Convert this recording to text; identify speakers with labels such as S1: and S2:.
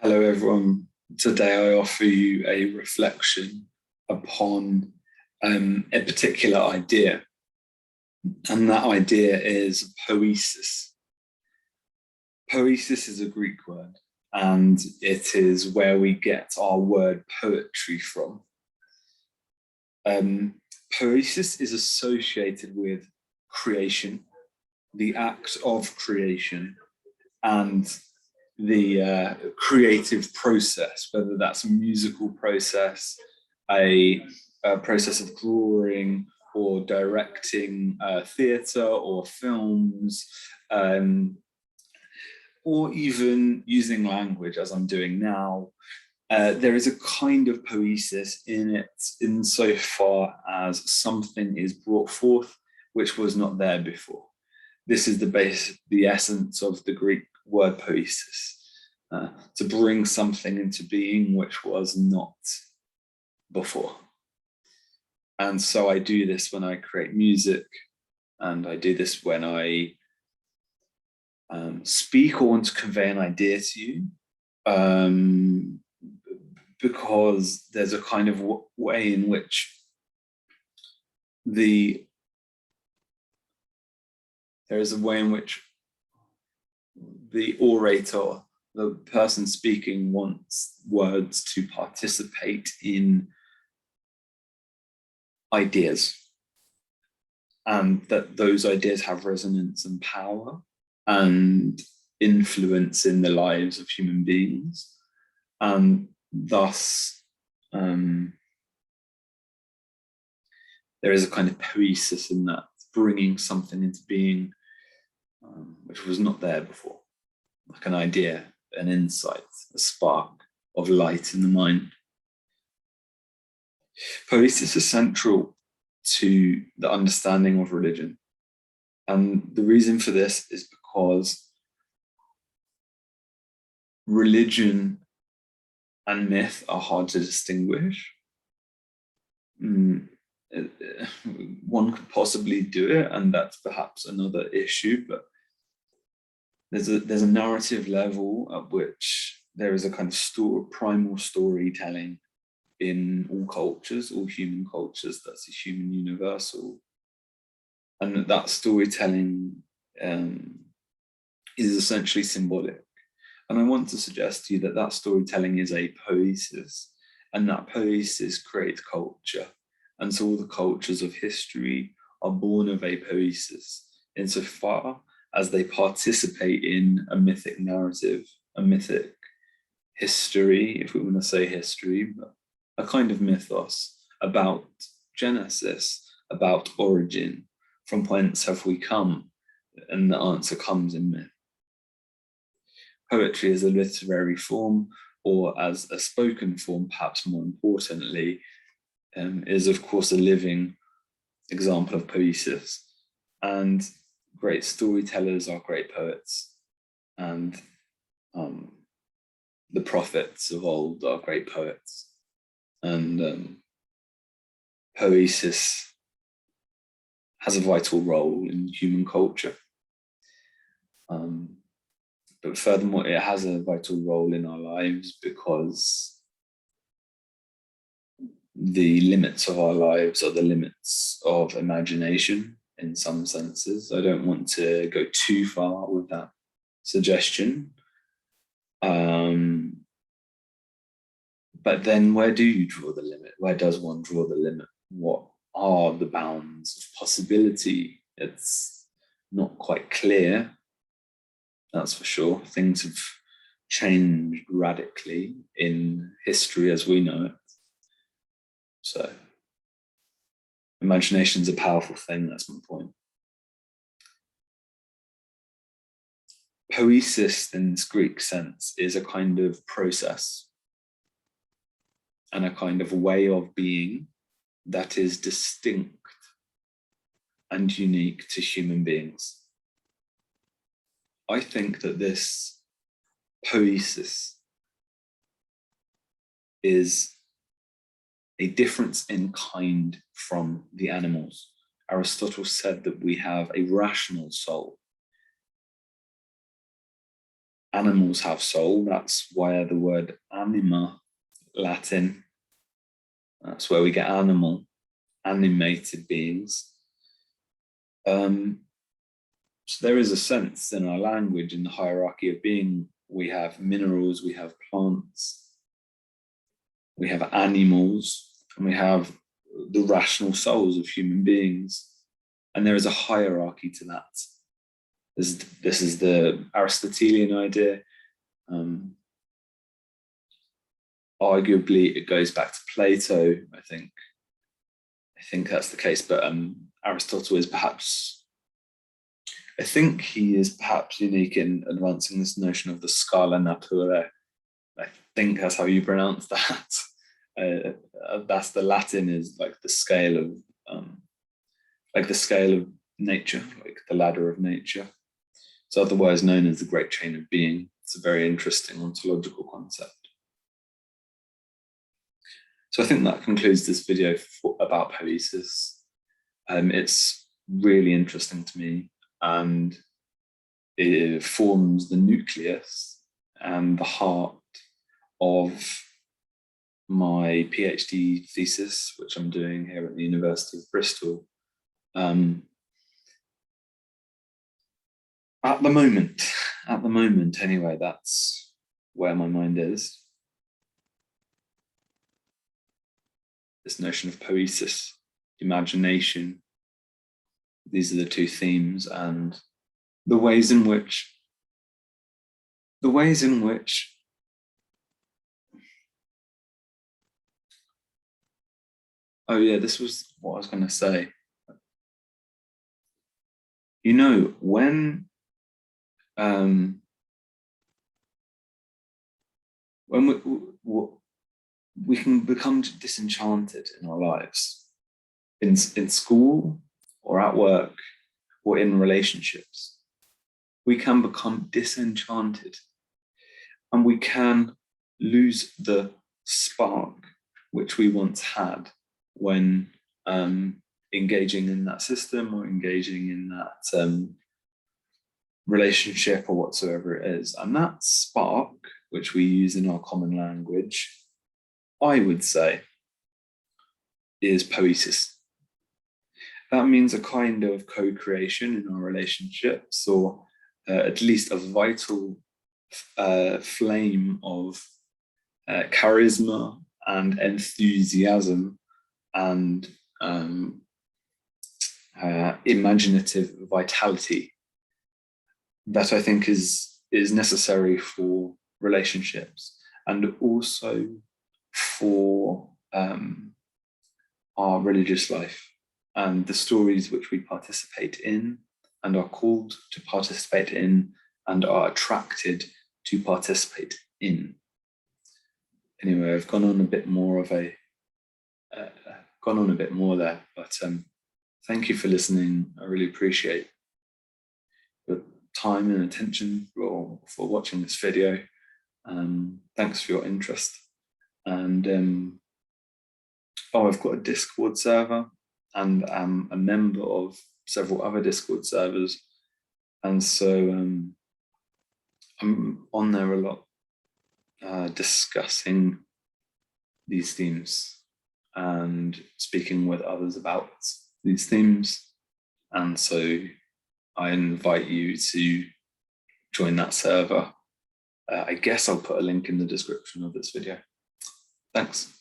S1: Hello, everyone. Today I offer you a reflection upon a particular idea, and that idea is poiesis. Poiesis is a Greek word, and it is where we get our word poetry from. Poiesis is associated with creation, the act of creation, and the creative process, whether that's a musical process, a process of drawing or directing theatre or films, or even using language as I'm doing now. There is a kind of poiesis in it insofar as something is brought forth which was not there before. This is the essence of the Greek word poiesis, to bring something into being which was not before. And so I do this when I create music, and I do this when I speak or want to convey an idea to you, because there's a kind of way in which the orator, the person speaking, wants words to participate in ideas, and that those ideas have resonance and power and influence in the lives of human beings, and thus there is a kind of poiesis in that, bringing something into being which was not there before, like an idea, an insight, a spark of light in the mind. Poiesis is central to the understanding of religion. And the reason for this is because religion and myth are hard to distinguish. One could possibly do it, and that's perhaps another issue, but there's a narrative level at which there is a kind of primal storytelling in all cultures, all human cultures. That's a human universal, and that storytelling is essentially symbolic. And I want to suggest to you that that storytelling is a poiesis, and that poiesis creates culture. And so all the cultures of history are born of a poiesis, insofar as they participate in a mythic narrative, a mythic history, if we want to say history, but a kind of mythos about Genesis, about origin, from whence have we come? And the answer comes in myth. Poetry as a literary form, or as a spoken form, perhaps more importantly, is of course a living example of poiesis. And great storytellers are great poets, and the prophets of old are great poets. And poiesis has a vital role in human culture. But furthermore, it has a vital role in our lives because the limits of our lives are the limits of imagination in some senses. I don't want to go too far with that suggestion. But then where do you draw the limit? Where does one draw the limit? What are the bounds of possibility? It's not quite clear, that's for sure. Things have changed radically in history as we know it. So imagination's a powerful thing, that's my point. Poiesis, in this Greek sense, is a kind of process and a kind of way of being that is distinct and unique to human beings. I think that this poiesis is a difference in kind from the animals. Aristotle said that we have a rational soul, animals have soul. That's why the word Anima Latin, that's where we get animal, animated beings. So there is a sense in our language, in the hierarchy of being, we have minerals, we have plants, we have animals, and we have the rational souls of human beings. And there is a hierarchy to that. This is the Aristotelian idea. Arguably, it goes back to Plato, I think. I think that's the case, but Aristotle is perhaps, I think he is perhaps unique in advancing this notion of the scala naturae. I think that's how you pronounce that. That's the Latin, is like the scale of nature, like the ladder of nature. It's otherwise known as the great chain of being. It's a very interesting ontological concept. So I think that concludes this video about poiesis. It's really interesting to me, and it forms the nucleus and the heart of my PhD thesis, which I'm doing here at the University of Bristol. At the moment anyway, that's where my mind is. This notion of poiesis, imagination. These are the two themes, and the ways in which oh yeah, this was what I was going to say. You know, when we can become disenchanted in our lives, in school or at work or in relationships, we can become disenchanted, and we can lose the spark which we once had when engaging in that system or engaging in that relationship or whatsoever it is. And that spark, which we use in our common language, I would say, is poiesis. That means a kind of co-creation in our relationships, or at least a vital flame of charisma and enthusiasm and imaginative vitality that I think is necessary for relationships, and also for our religious life and the stories which we participate in and are called to participate in and are attracted to participate in. Anyway, I've gone on a bit more there, but thank you for listening. I really appreciate your time and attention for watching this video. Thanks for your interest. And I've got a Discord server, and I'm a member of several other Discord servers, and so I'm on there a lot, discussing these themes and speaking with others about these themes. And so I invite you to join that server. I guess I'll put a link in the description of this video. Thanks.